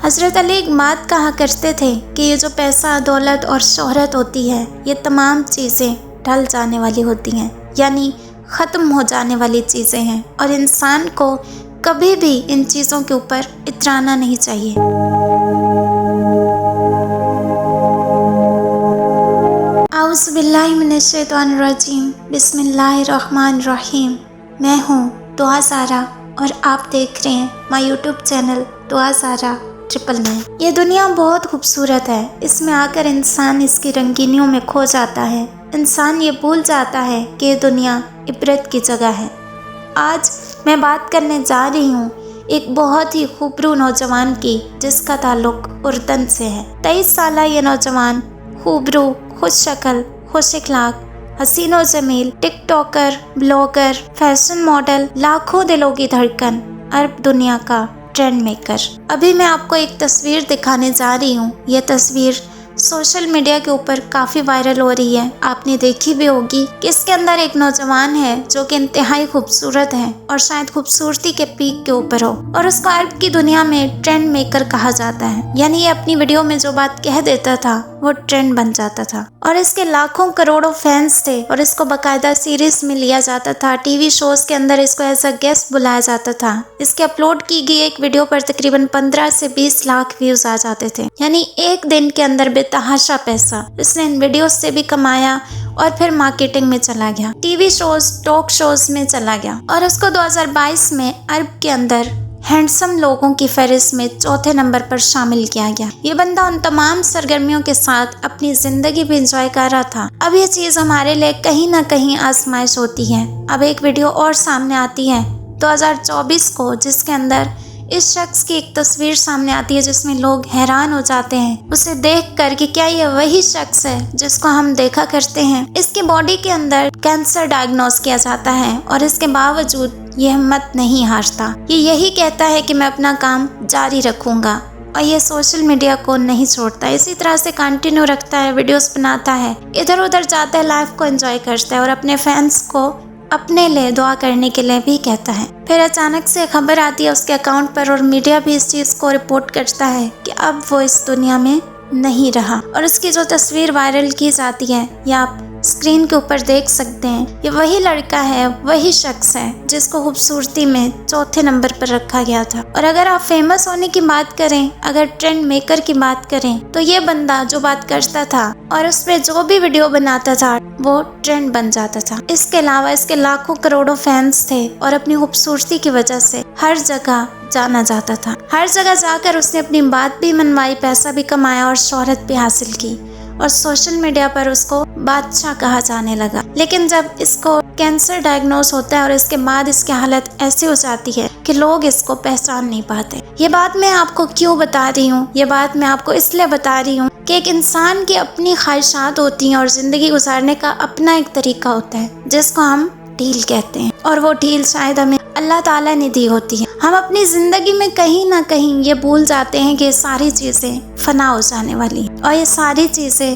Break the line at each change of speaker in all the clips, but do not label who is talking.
حضرت علی ایک بات کہا کرتے تھے کہ یہ جو پیسہ، دولت اور شہرت ہوتی ہے، یہ تمام چیزیں ڈھل جانے والی ہوتی ہیں، یعنی ختم ہو جانے والی چیزیں ہیں، اور انسان کو کبھی بھی ان چیزوں کے اوپر اترانا نہیں چاہیے۔ اعوذ باللہ من الشیطان الرجیم، بسم اللہ الرحمن الرحیم۔ میں ہوں دعا سارا اور آپ دیکھ رہے ہیں مائی یوٹیوب چینل دعا سارا 999۔ یہ دنیا بہت خوبصورت ہے، اس میں آ کر انسان اس کی رنگینیوں میں کھو جاتا ہے۔ انسان یہ بھول جاتا ہے کہ یہ دنیا عبرت کی جگہ ہے۔ آج میں بات کرنے جا رہی ہوں ایک بہت ہی خوبرو نوجوان کی، جس کا تعلق اردن سے ہے۔ 23 سالہ یہ نوجوان خوبرو، خوش شکل، خوش اخلاق، حسین و جمیل، ٹک ٹاکر، بلاگر، فیشن ماڈل، لاکھوں دلوں کی دھڑکن، عرب دنیا کا ٹرینڈ میکر۔ ابھی میں آپ کو ایک تصویر دکھانے جا رہی ہوں۔ یہ تصویر سوشل میڈیا کے اوپر کافی وائرل ہو رہی ہے، آپ نے دیکھی بھی ہوگی کہ اس کے اندر ایک نوجوان ہے جو کہ انتہائی خوبصورت ہے اور شاید خوبصورتی کے پیک کے اوپر ہو، اور اس کو عرب کی دنیا میں ٹرینڈ میکر کہا جاتا ہے، یعنی یہ اپنی ویڈیو میں جو بات کہہ دیتا تھا وہ ٹرینڈ بن جاتا تھا، اور اس کے لاکھوں کروڑوں فینس تھے، اور اس کو باقاعدہ سیریز میں لیا جاتا تھا، ٹی وی شوز کے اندر اس کو ایز اے گیسٹ بلایا جاتا تھا۔ اس کے اپلوڈ کی گئی ایک ویڈیو پر تقریباً 15 سے 20 لاکھ ویوز آ جاتے تھے، یعنی ایک دن کے اندر بے تحاشا پیسہ اس نے ان ویڈیوز سے بھی کمایا، اور پھر مارکیٹنگ میں چلا گیا، TV shows, talk shows میں چلا گیا، اور اس کو 2022 میں عرب کے اندر ہینڈسم لوگوں کی فہرست میں 4تھے نمبر پر شامل کیا گیا۔ یہ بندہ ان تمام سرگرمیوں کے ساتھ اپنی زندگی بھی انجوائے کر رہا تھا۔ اب یہ چیز ہمارے لیے کہیں نہ کہیں آزمائش ہوتی ہے۔ اب ایک ویڈیو اور سامنے آتی ہے 2024 کو، جس کے اندر اس شخص کی ایک تصویر سامنے آتی ہے جس میں لوگ حیران ہو جاتے ہیں اسے دیکھ کر کہ کیا یہ وہی شخص ہے جس کو ہم دیکھا کرتے ہیں۔ اس کی باڈی کے اندر کینسر ڈائگنوز کیا جاتا ہے، اور اس کے باوجود یہ ہمت نہیں ہارتا۔ یہ یہی کہتا ہے کہ میں اپنا کام جاری رکھوں گا، اور یہ سوشل میڈیا کو نہیں چھوڑتا، اسی طرح سے کنٹینیو رکھتا ہے، ویڈیوز بناتا ہے، ادھر ادھر جاتا ہے، لائف کو انجوائے کرتا ہے، اور اپنے فینس کو اپنے لیے دعا کرنے کے لیے بھی کہتا ہے۔ پھر اچانک سے خبر آتی ہے اس کے اکاؤنٹ پر، اور میڈیا بھی اس چیز کو رپورٹ کرتا ہے کہ اب وہ اس دنیا میں نہیں رہا، اور اس کی جو تصویر وائرل کی جاتی ہے یہ آپ اسکرین کے اوپر دیکھ سکتے ہیں۔ یہ وہی لڑکا ہے، وہی شخص ہے جس کو خوبصورتی میں 4تھے نمبر پر رکھا گیا تھا۔ اور اگر آپ فیمس ہونے کی بات کریں، اگر ٹرینڈ میکر کی بات کریں، تو یہ بندہ جو بات کرتا تھا اور اس پہ جو بھی ویڈیو بناتا تھا وہ ٹرینڈ بن جاتا تھا۔ اس کے علاوہ اس کے لاکھوں کروڑوں فینس تھے، اور اپنی خوبصورتی کی وجہ سے ہر جگہ جانا جاتا تھا۔ ہر جگہ جا کر اس نے اپنی بات بھی منوائی، پیسہ بھی کمایا، اور شہرت بھی حاصل کی، اور سوشل میڈیا پر اس کو بادشاہ کہا جانے لگا۔ لیکن جب اس کو کینسر ڈائگنوز ہوتا ہے، اور اس کے بعد اس کی حالت ایسی ہو جاتی ہے کہ لوگ اس کو پہچان نہیں پاتے۔ یہ بات میں آپ کو کیوں بتا رہی ہوں؟ یہ بات میں آپ کو اس لیے بتا رہی ہوں کہ ایک انسان کی اپنی خواہشات ہوتی ہیں، اور زندگی گزارنے کا اپنا ایک طریقہ ہوتا ہے جس کو ہم ڈھیل کہتے ہیں، اور وہ ڈھیل شاید ہمیں اللہ تعالیٰ نے دی ہوتی ہے۔ ہم اپنی زندگی میں کہیں نہ کہیں یہ بھول جاتے ہیں کہ یہ ساری چیزیں فنا ہو جانے والی ہیں، اور یہ ساری چیزیں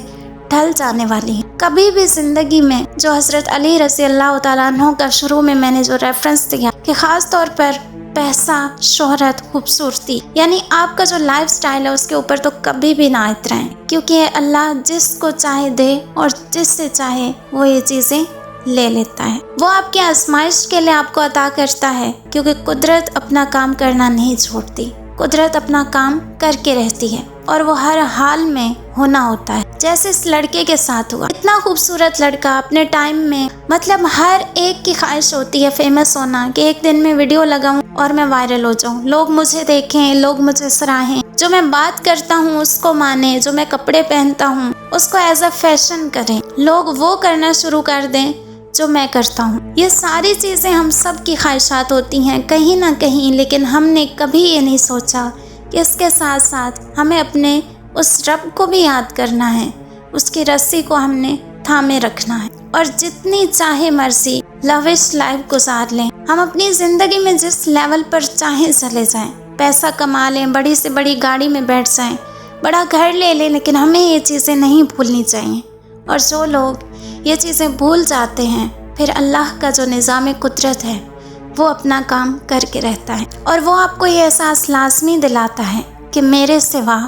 ڈھل جانے والی ہیں۔ کبھی بھی زندگی میں جو حضرت علی رضی اللہ تعالیٰ عنہ کا شروع میں میں نے جو ریفرنس دیا کہ خاص طور پر پیسہ، شہرت، خوبصورتی، یعنی آپ کا جو لائف سٹائل ہے اس کے اوپر تو کبھی بھی نہ اترائیں، کیونکہ اللہ جس کو چاہے دے، اور جس سے چاہے وہ یہ چیزیں لے لیتا ہے۔ وہ آپ کی آزمائش کے لیے آپ کو عطا کرتا ہے، کیونکہ قدرت اپنا کام کرنا نہیں چھوڑتی، قدرت اپنا کام کر کے رہتی ہے، اور وہ ہر حال میں ہونا ہوتا ہے، جیسے اس لڑکے کے ساتھ ہوا۔ اتنا خوبصورت لڑکا اپنے ٹائم میں، مطلب ہر ایک کی خواہش ہوتی ہے فیمس ہونا، کہ ایک دن میں ویڈیو لگاؤں اور میں وائرل ہو جاؤں، لوگ مجھے دیکھیں، لوگ مجھے سراہیں، جو میں بات کرتا ہوں اس کو مانیں، جو میں کپڑے پہنتا ہوں اس کو ایز اے فیشن کریں، لوگ وہ کرنا شروع کر دیں جو میں کرتا ہوں۔ یہ ساری چیزیں ہم سب کی خواہشات ہوتی ہیں کہیں نہ کہیں، لیکن ہم نے کبھی یہ نہیں سوچا کہ اس کے ساتھ ساتھ ہمیں اپنے اس رب کو بھی یاد کرنا ہے، اس کی رسی کو ہم نے تھامے رکھنا ہے، اور جتنی چاہے مرضی لوش لائف گزار لیں، ہم اپنی زندگی میں جس لیول پر چاہیں چلے جائیں، پیسہ کما لیں، بڑی سے بڑی گاڑی میں بیٹھ جائیں، بڑا گھر لے لیں، لیکن ہمیں یہ چیزیں نہیں بھولنی چاہیے۔ اور جو لوگ یہ چیزیں بھول جاتے ہیں، پھر اللہ کا جو نظام قدرت ہے وہ اپنا کام کر کے رہتا ہے، اور وہ آپ کو یہ احساس لازمی دلاتا ہے کہ میرے سوا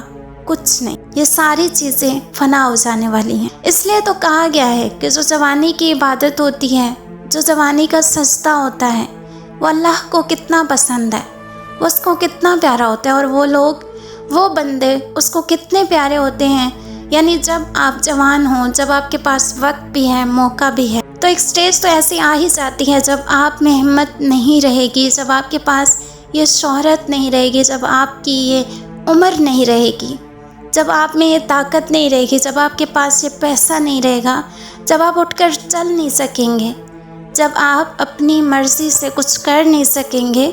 کچھ نہیں، یہ ساری چیزیں فنا ہو جانے والی ہیں۔ اس لیے تو کہا گیا ہے کہ جو جوانی کی عبادت ہوتی ہے، جو جوانی کا سجدہ ہوتا ہے، وہ اللہ کو کتنا پسند ہے، وہ اس کو کتنا پیارا ہوتا ہے، اور وہ لوگ، وہ بندے اس کو کتنے پیارے ہوتے ہیں۔ یعنی جب آپ جوان ہوں، جب آپ کے پاس وقت بھی ہے، موقع بھی ہے، تو ایک سٹیج تو ایسی آ ہی جاتی ہے جب آپ میں ہمت نہیں رہے گی، جب آپ کے پاس یہ شہرت نہیں رہے گی، جب آپ کی یہ عمر نہیں رہے گی، جب آپ میں یہ طاقت نہیں رہے گی، جب آپ کے پاس یہ پیسہ نہیں رہے گا، جب آپ اٹھ کر چل نہیں سکیں گے، جب آپ اپنی مرضی سے کچھ کر نہیں سکیں گے،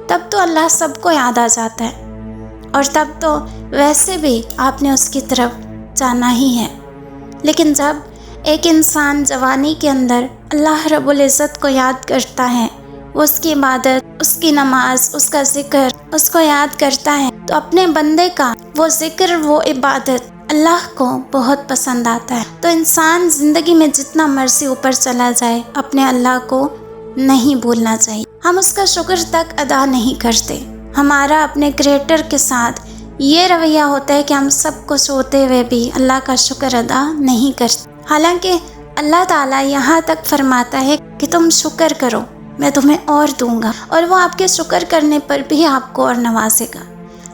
تب تو اللہ سب کو یاد آ جاتا ہے، اور تب تو ویسے بھی آپ نے اس کی طرف جانا ہی ہے۔ لیکن جب ایک انسان جوانی کے اندر اللہ رب العزت کو یاد کرتا ہے، وہ اس کی عبادت، اس کی نماز، اس کا ذکر اس کو یاد کرتا ہے، تو اپنے بندے کا وہ ذکر، وہ عبادت اللہ کو بہت پسند آتا ہے۔ تو انسان زندگی میں جتنا مرضی اوپر چلا جائے، اپنے اللہ کو نہیں بھولنا چاہیے۔ ہم اس کا شکر تک ادا نہیں کرتے۔ ہمارا اپنے کریٹر کے ساتھ یہ رویہ ہوتا ہے کہ ہم سب کچھ ہوتے ہوئے بھی اللہ کا شکر ادا نہیں کرتے، حالانکہ اللہ تعالیٰ یہاں تک فرماتا ہے کہ تم شکر کرو، میں تمہیں اور دوں گا، اور وہ آپ کے شکر کرنے پر بھی آپ کو اور نوازے گا۔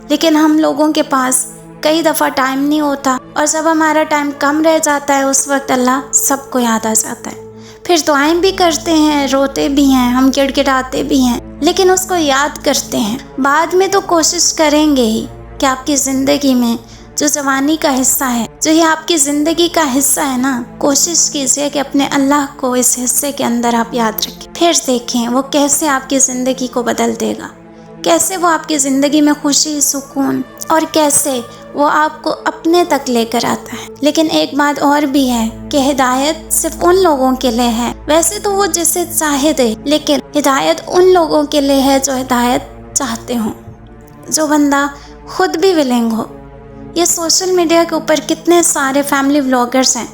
لیکن ہم لوگوں کے پاس کئی دفعہ ٹائم نہیں ہوتا، اور جب ہمارا ٹائم کم رہ جاتا ہے، اس وقت اللہ سب کو یاد آ جاتا ہے۔ پھر دعائیں بھی کرتے ہیں، روتے بھی ہیں، ہم گڑ گڑاتے بھی ہیں، لیکن اس کو یاد کرتے ہیں۔ بعد میں تو کوشش کریں گے ہی کہ آپ کی زندگی میں جو جوانی کا حصہ ہے، جو یہ آپ کی زندگی کا حصہ ہے نا، کوشش کیجیے کہ اپنے اللہ کو اس حصے کے اندر آپ یاد رکھیں۔ پھر دیکھیں وہ کیسے آپ کی زندگی کو بدل دے گا، کیسے وہ آپ کی زندگی میں خوشی، سکون، اور کیسے وہ آپ کو اپنے تک لے کر آتا ہے۔ لیکن ایک بات اور بھی ہے کہ ہدایت صرف ان لوگوں کے لیے ہے، ویسے تو وہ جسے چاہے دے، لیکن ہدایت ان لوگوں کے لیے ہے جو ہدایت چاہتے ہوں، جو بندہ خود بھی ولنگ ہو۔ یہ سوشل میڈیا کے اوپر کتنے سارے فیملی بلاگرز ہیں،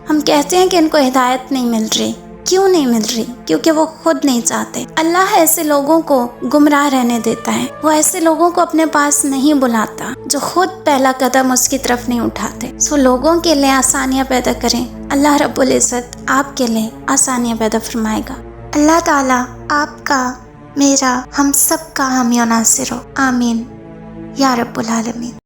ہم کہتے ہیں کہ ان کو ہدایت نہیں مل رہی۔ کیوں نہیں مل رہی؟ کیونکہ وہ خود نہیں چاہتے۔ اللہ ایسے لوگوں کو گمراہ رہنے دیتا ہے، وہ ایسے لوگوں کو اپنے پاس نہیں بلاتا جو خود پہلا قدم اس کی طرف نہیں اٹھاتے۔ لوگوں کے لیے آسانیاں پیدا کریں، اللہ رب العزت آپ کے لیے آسانیاں پیدا فرمائے گا۔ اللہ تعالیٰ آپ کا، میرا، ہم سب کا حامی و ناصر ہو، آمین یا رب العالمین۔